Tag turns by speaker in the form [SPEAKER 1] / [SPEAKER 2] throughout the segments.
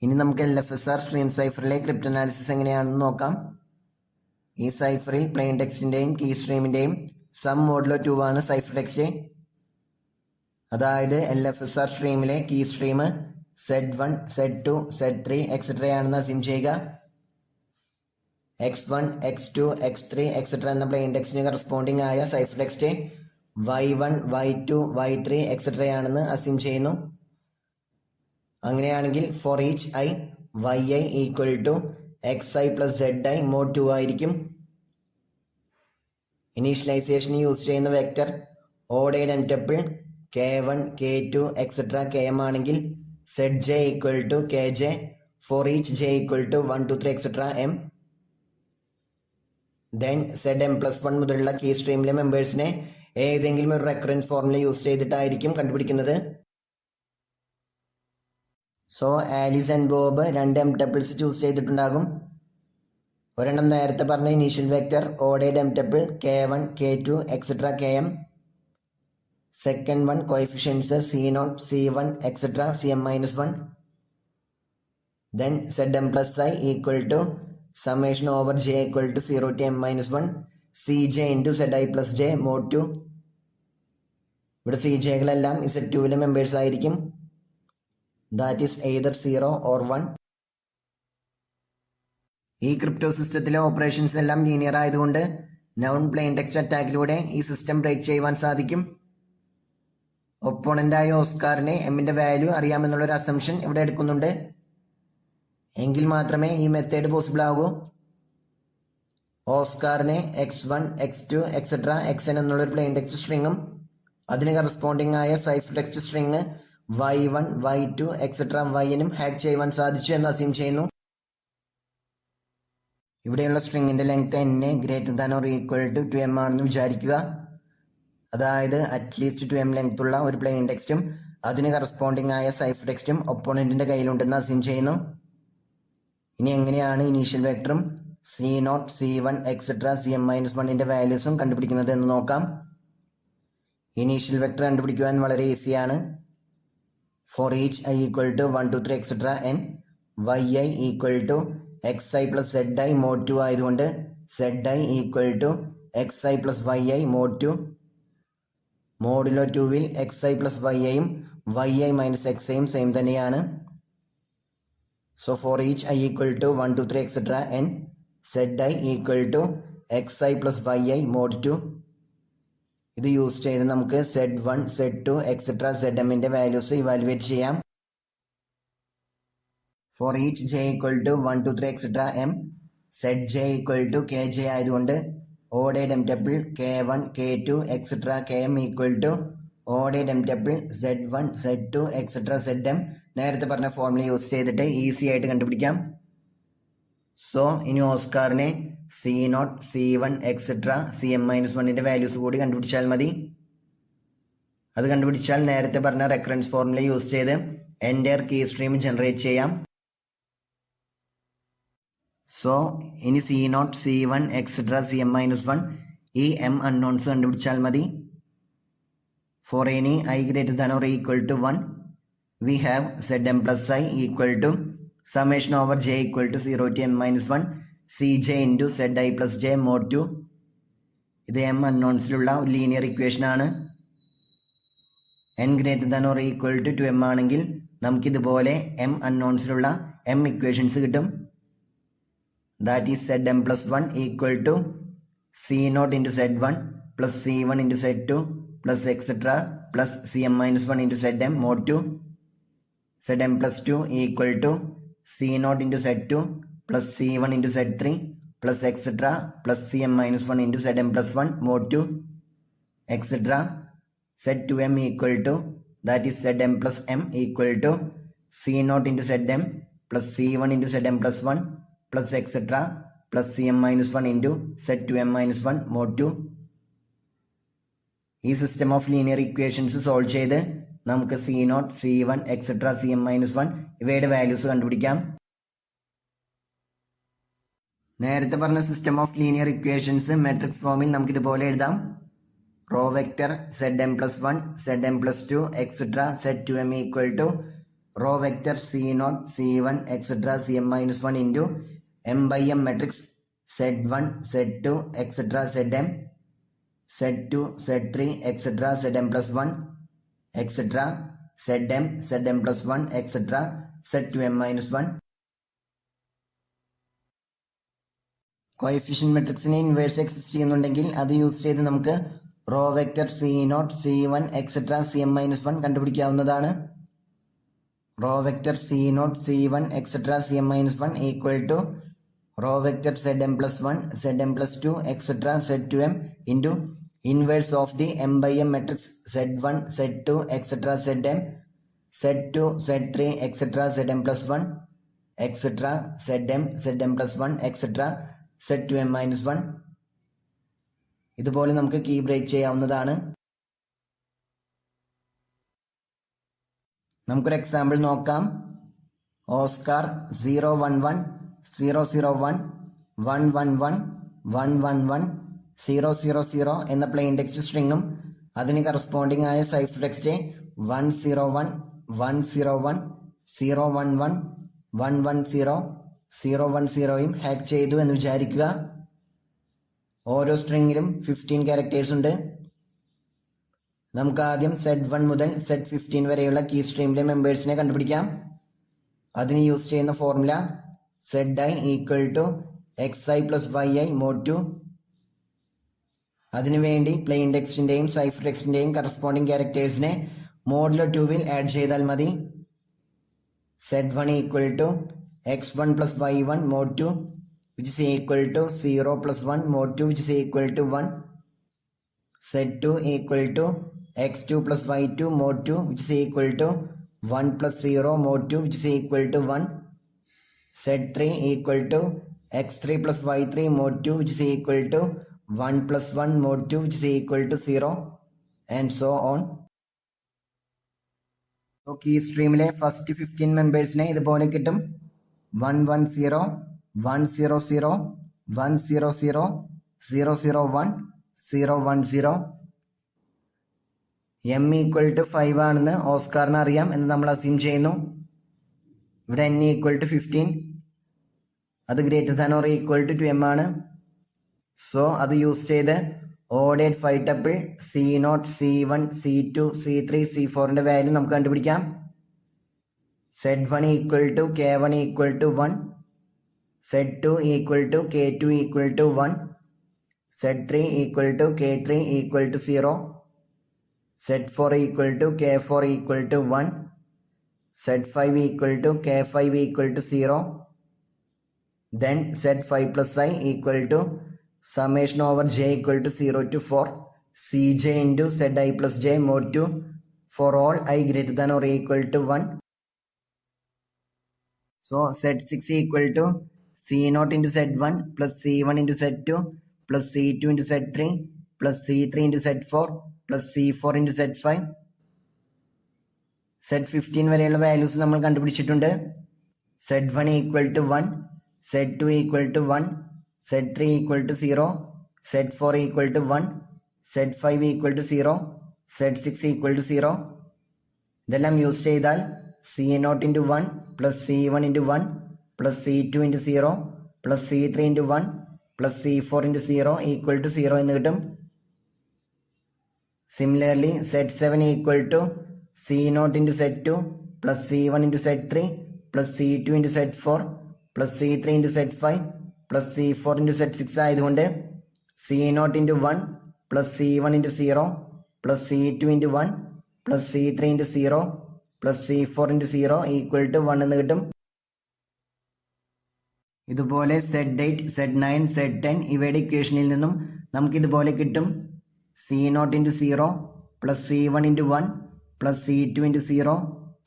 [SPEAKER 1] ഇനി നമുക്ക് LFSR stream സൈഫറിലെ ക്രിപ്റ്റ് അനാലിസിസ് എങ്ങനെയാണെന്ന് നോക്കാം. ഈ സൈഫറിൽ പ്ലെയിൻ ടെക്സ്റ്റിന്റെയും കീ സ്ട്രീമിന്റെയും സം മോഡുലോ 2 ആണ് സൈഫർ ടെക്സ്റ്റ്. അതായത് LFSR സ്ട്രീമിലെ key stream Z1, Z2, Z3 et cetera ആണെന്ന് അസ്യൂം ചെയ്യുക. X1, X2, X3 എക്സെട്ര എന്ന പ്ലെയിൻ ടെക്സ്റ്റിന് കറസ്പോണ്ടിങ് ആയ cipher text Y1, Y2, Y3 et cetera ആണെന്ന് അസ്യൂം ചെയ്യുന്നു. അങ്ങനെയാണെങ്കിൽ for each i yi equal to xi plus zi mod 2 ആയിരിക്കും. ഇനീഷ്യലൈസേഷൻ യൂസ് ചെയ്യുന്ന vector ordered എൻറ്റപ്പിൾ k1, k2 etcetera km ആണെങ്കിൽ zj equal to kj for each j equal to 1, 2, 3 etcetera m. Then zm plus 1 മുതലുള്ള key സ്ട്രീമിലെ മെമ്പേഴ്സിനെ ഏതെങ്കിലും ഒരു recurrence formula use ചെയ്തിട്ടായിരിക്കും കണ്ടുപിടിക്കുന്നത്. So Alice and Bob 2 m tuples choose ചെയ്തിട്ടുണ്ടാകും. ഒരെണ്ണം നേരത്തെ പറഞ്ഞ initial vector ordered m tuple k1, k2 etcetera km. Second one coefficients c0, c1 etcetera cm-1. Then zm plus i equal to summation over j equal to 0 to m-1 cj into zi plus j mod 2. ഇവിടെ cjകളെല്ലാം Z2 members ആയിരിക്കും. That is either 0 or 1. ഈ crypto സിസ്റ്റത്തിലെ operations എല്ലാം linear ആയതുകൊണ്ട് noun plain text അറ്റാക്കിലൂടെ ഈ system break ചെയ്യുവാൻ സാധിക്കും. ഒപ്പോണന്റായ ഓസ്കാറിന് എമ്മിന്റെ വാല്യൂ അറിയാമെന്നുള്ള ഒരു അസംഷൻ ഇവിടെ എടുക്കുന്നുണ്ട്. എങ്കിൽ മാത്രമേ ഈ മെത്തേഡ് പോസിബിൾ ആകൂ. ഓസ്കാറിന് x1, x2 എക്സെട്ര xn എന്നുള്ള ഒരു പ്ലെയിൻ ടെക്സ്റ്റ് സ്ട്രിങ്ങും അതിന് കറസ്പോണ്ടിങ് ആയ cipher text string y1, y2 etcetera yn hack ചെയ്യുവാൻ സാധിച്ചു എന്ന് അസ്യൂം ചെയ്യുന്നു. ഇവിടെയുള്ള സ്ട്രിങ്ങിന്റെ length n greater than or equal to 2m ആണെന്ന് വിചാരിക്കുക. അതായത് അറ്റ്ലീസ്റ്റ് 2m ലെങ്ത് ഉള്ള ഒരു പ്ലെയിൻ ടെക്സ്റ്റും അതിന് കറസ്പോണ്ടിങ് ആയ സൈഫർ ടെക്സ്റ്റും ഒപ്പോണന്റിന്റെ കയ്യിലുണ്ടെന്ന് അസ്യൂം ചെയ്യുന്നു. ഇനി എങ്ങനെയാണ് ഇനീഷ്യൽ വെക്ടറും c0, c1 എക്സെട്ര cm-1ന്റെ വാല്യൂസും കണ്ടുപിടിക്കുന്നത് എന്ന് നോക്കാം. ഇനീഷ്യൽ വെക്ടർ കണ്ടുപിടിക്കുവാൻ വളരെ ഈസിയാണ്. For each i equal to 1, 2, 3 etcetera n yi equal to xi plus zi mod 2 ആയതുകൊണ്ട് zi equal to xi plus yi mod 2. Modulo 2-വിൽ xi പ്ലസ് yiയും yi മൈനസ് xiയും സെയിം തന്നെയാണ്. So for each i equal to 1, 2, 3 etcetera n zi equal to xi plus yi mod 2. ഇത് use ചെയ്ത് നമുക്ക് Z1, Z2 etcetera Zmന്റെ values evaluate ചെയ്യാം. For each j equal to 1, 2, 3 etcetera m Zj equal to kj ആയതുകൊണ്ട് ordered m tuple k1, k2 etcetera km equal to ordered m tuple Z1, Z2 etcetera Zm നേരത്തെ പറഞ്ഞ formula use ചെയ്തിട്ട് easy ആയിട്ട് കണ്ടുപിടിക്കാം. So ഇനി ഓസ്കാറിനെ c0, c1 etcetera cm-1ന്റെ values കൂടി കണ്ടുപിടിച്ചാൽ മതി. അത് കണ്ടുപിടിച്ചാൽ നേരത്തെ പറഞ്ഞ റെക്കറൻസ് ഫോർമുല യൂസ് ചെയ്ത് എൻ്റയർ കീ സ്ട്രീം ജനറേറ്റ് ചെയ്യാം. സോ ഇനി c0, c1 എക്സെട്ര cm-1 ഈ m അൺനോൺസ് കണ്ടുപിടിച്ചാൽ മതി. For any i greater than or equal to 1 we have zm plus I equal to summation over j equal to 0 to m-1 cj into zi plus j mod 2. ഇത് m അൺനോൺസിലുള്ള linear equation ആണ്. n greater than or equal to 2m ആണെങ്കിൽ നമുക്കിതുപോലെ m അൺനോൺസിലുള്ള m equations കിട്ടും. That is zm plus 1 equal to c0 into z1 plus c1 into z2 plus etc plus cm-1 into zm mod 2. zm plus 2 equal to c0 into z2 plus c1 into z3 plus etc plus cm-1 into zm plus 1 mod 2 etc. z2m equal to that is zm plus m equal to c0 into zm plus c1 into zm plus 1 plus etc plus cm-1 into z2m-1 mod 2. ഈ system of linear equations solve ചെയ്ത് നമുക്ക് c0, c1 etcetera cm-1 ഇവയുടെ values കണ്ടുപിടിക്കാം. നേരത്തെ പറഞ്ഞ system of linear equations matrix ഫോമിൽ നമുക്ക് ഇതുപോലെ എഴുതാം. Row vector zm plus 1, zm plus 2 etcetera z2m equal to row vector C0 C1 etc. Cm-1 into m by m matrix Z1 Z2 etc. Zm Z2 Z3 etc. Zm plus 1 etc. Zm plus 1 etc. Z2m minus 1. Coefficient മെട്രിക്സിനെ inverse exist ചെയ്യുന്നുണ്ടെങ്കിൽ അത് use ചെയ്ത് നമുക്ക് row vector C0 C1 etc. Cm-1 കണ്ടുപിടിക്കാവുന്നതാണ്. Row vector C0 C1 etc. Cm-1 equal to row vector Zm plus 1 Zm plus 2 etc. Z2m into inverse of the m by m matrix Z1 Z2 etc. Zm Z2 Z3 etc. Zm plus 1 etc. Zm plus 1 etc. Z2m minus 1. ഇതുപോലെ നമുക്ക് key break ചെയ്യാവുന്നതാണ്. നമുക്കൊരു example നോക്കാം. Oscar 011 001 111 111 000 എന്ന plain text സ്ട്രിങ്ങും അതിന് corresponding ആയ cipher text 101 101 011 110 010യും hack ചെയ്തു എന്ന് വിചാരിക്കുക. ഓരോ സ്ട്രിങ്ങിലും 15 ക്യാരക്ടേഴ്സ് ഉണ്ട്. നമുക്ക് ആദ്യം Z1 മുതൽ Z15 വരെയുള്ള കീ സ്ട്രീമിലെ മെമ്പേഴ്സിനെ കണ്ടുപിടിക്കാം. അതിന് യൂസ് ചെയ്യുന്ന formula Zi equal to xi plus yi mod 2. അതിനുവേണ്ടി പ്ലെയിൻ ടെക്സ്റ്റിന്റെയും സൈഫർ ടെക്സ്റ്റിന്റെയും കറസ്പോണ്ടിങ് ക്യാരക്ടേഴ്സിനെ മോഡുലോ 2-ൽ ആഡ് ചെയ്താൽ മതി. Z1 equal to x1 plus y1 mod 2 which is equal to 0 plus 1 mod 2 which is equal to 1. Z2 equal to x2 plus y2 mod 2 which is equal to 1 plus 0 mod 2 which is equal to 1. Z3 equal to x3 plus y3 mod 2 which is equal to 1 plus 1 mod 2 which is equal to 0 and so on. So key streamലെ first 15 മെമ്പേഴ്സിനെ ഇതുപോലെ കിട്ടും. 110 100 100 001 010. m equal to 5 ആണെന്ന് ഓസ്കാറിന് അറിയാം എന്ന് നമ്മൾ assume ചെയ്യുന്നു. ഇവിടെ n ഈക്വൽ ടു 15, അത് greater than or equal to m ആണ്. സോ അത് യൂസ് ചെയ്ത് ordered 5 tuple C0 C1 C2 C3 C4ന്റെ വാല്യൂ നമുക്ക് കണ്ടുപിടിക്കാം. Z1 equal to K1 equal to 1, Z2 equal to K2 equal to 1, Z3 equal to K3 equal to 0, Z4 equal to K4 equal to 1, Z5 equal to K5 equal to 0, then Z5 plus I equal to summation over J equal to 0 to 4, Cj into Zi plus J mod 2 for all I greater than or equal to 1. So Z6 equal to C0 into Z1 plus C1 into Z2 plus C2 into Z3 plus C3 into Z4 plus C4 into Z5. Z15 വരെയുള്ള values നമ്മൾ കണ്ടുപിടിച്ചിട്ടുണ്ട്. Z1 equal to 1, Z2 equal to 1, Z3 equal to 0, Z4 equal to 1, Z5 equal to 0, Z6 equal to 0. ഇതെല്ലാം use ചെയ്താൽ C0 into 1 plus C1 into 1 plus C2 into 0 plus C3 into 1 plus C4 into 0 equal to 0 എന്ന് കിട്ടും. Similarly, Z7 equal to C0 into Z2 plus C1 into Z3 plus C2 into Z4 plus C3 into Z5 plus C4 into Z6 ആയതുകൊണ്ട് C0 into 1 plus C1 into 0 plus C2 into 1 plus C3 into 0 plus C4 into 0 equal to 1 എന്ന് കിട്ടും. ഇതുപോലെ Z8, Z9, Z10 ഇവയുടെ ഇക്വേഷനിൽ നിന്നും നമുക്ക് ഇതുപോലെ കിട്ടും. C0 into 0 plus C1 into 1 plus C2 into 0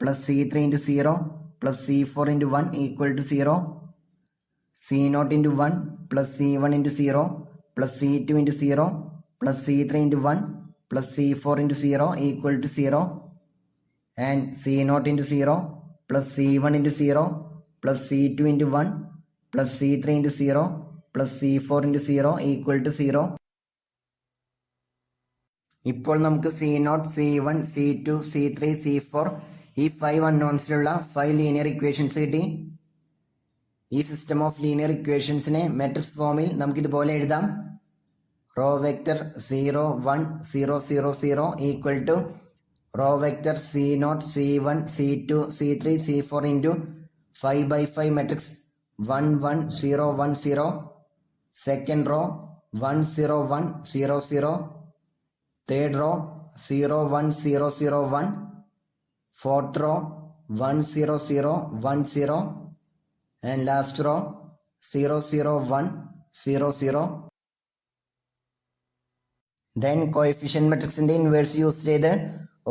[SPEAKER 1] plus C3 into 0 plus C4 into 1 equal to 0. C0 into 1 plus C1 into 0 plus C2 into 0 plus C3 into 1 plus C4 into 0 equal to 0. And C0 into 0 plus C1 into 0 plus C2 into 1 plus C3 into 0 plus C4 into 0 equal to 0. ഇപ്പോൾ നമുക്ക് C0, C1, C2, C3, C4 ഈ 5 അൺനോൺസിലുള്ള 5 linear equations കിട്ടി. ഈ system of linear ഇക്വേഷൻസിനെ matrix ഫോമിൽ നമുക്കിതുപോലെ എഴുതാം. Row vector 0 1 0 0 0 equal to row vector C0 C1 C2 C3 C4 into 5x5 matrix 1 1 0 1 0. Second row 1 0 1 0 0. Third row 0 1 0 0 1. Fourth row 1 0 0 1 0. and last row 0 0 1 0 0. then coefficient matrix ന്റെ inverse use ചെയ്ത്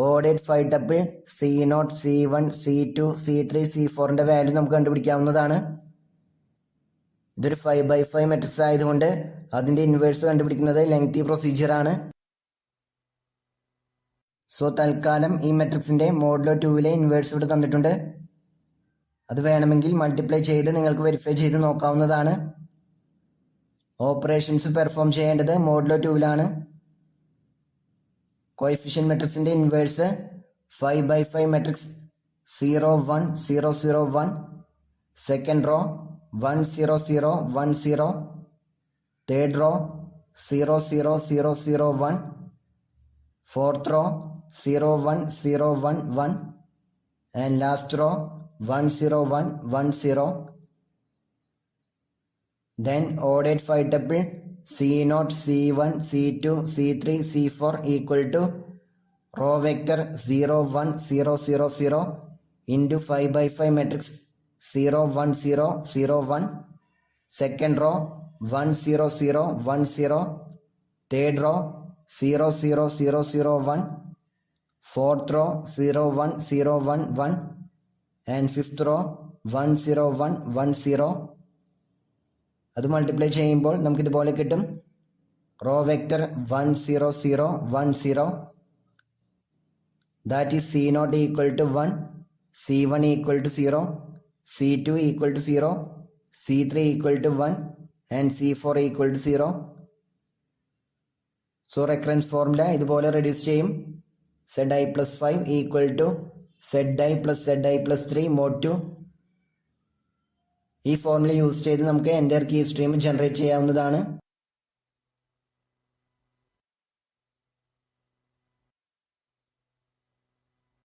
[SPEAKER 1] ordered 5 tuple C0 C1 C2 C3 C4 ന്റെ value നമുക്ക് കണ്ടുപിടിക്കാവുന്നതാണ്. ഇതൊരു 5x5 matrix ആയതുകൊണ്ട് അതിന്റെ inverse കണ്ടുപിടിക്കുന്നത് lengthy procedure ആണ്. So തൽക്കാലം ഈ മെട്രിക്സിന്റെ മോഡുലോ 2 ഇൻവേഴ്സ് ഇവിടെ തന്നിട്ടുണ്ട്. അത് വേണമെങ്കിൽ മൾട്ടിപ്ലൈ ചെയ്ത് നിങ്ങൾക്ക് വെരിഫൈ ചെയ്ത് നോക്കാവുന്നതാണ്. ഓപ്പറേഷൻസ് പെർഫോം ചെയ്യേണ്ടത് മോഡുലോ 2 കോഎഫിഷ്യന്റ് മെട്രിക്സിന്റെ inverse 5x5 matrix 0 1 0 0 1. Second row 1 0 0 1 0. Third row 0 0 0 0 1. Fourth raw 0 1 0 1 1. and last row 1 0 1 1 0. then ordered 5 tuple C0 C1 C2 C3 C4 equal to row vector 0 1 0 0 0 into 5x5 matrix 0 1 0 0 1. second row 1 0 0 1 0. third row 0 0 0 0 1. fourth row 0 1 0 1 1. and fifth row 1 0 1 1 0. അത് multiply ചെയ്യുമ്പോൾ നമുക്ക് ഇതുപോലെ കിട്ടും. Row vector 1 0 0 1 0. That is C0 equal to 1, C1 equal to 0, C2 equal to 0, C3 equal to 1 and C4 equal to 0. So recurrence formula ഇതുപോലെ reduce ചെയ്യും. Zi plus 5 equal to Zi plus Zi plus 3 mod 2. ഈ formula use ചെയ്ത് നമുക്ക് entire key stream generate ചെയ്യാവുന്നതാണ്.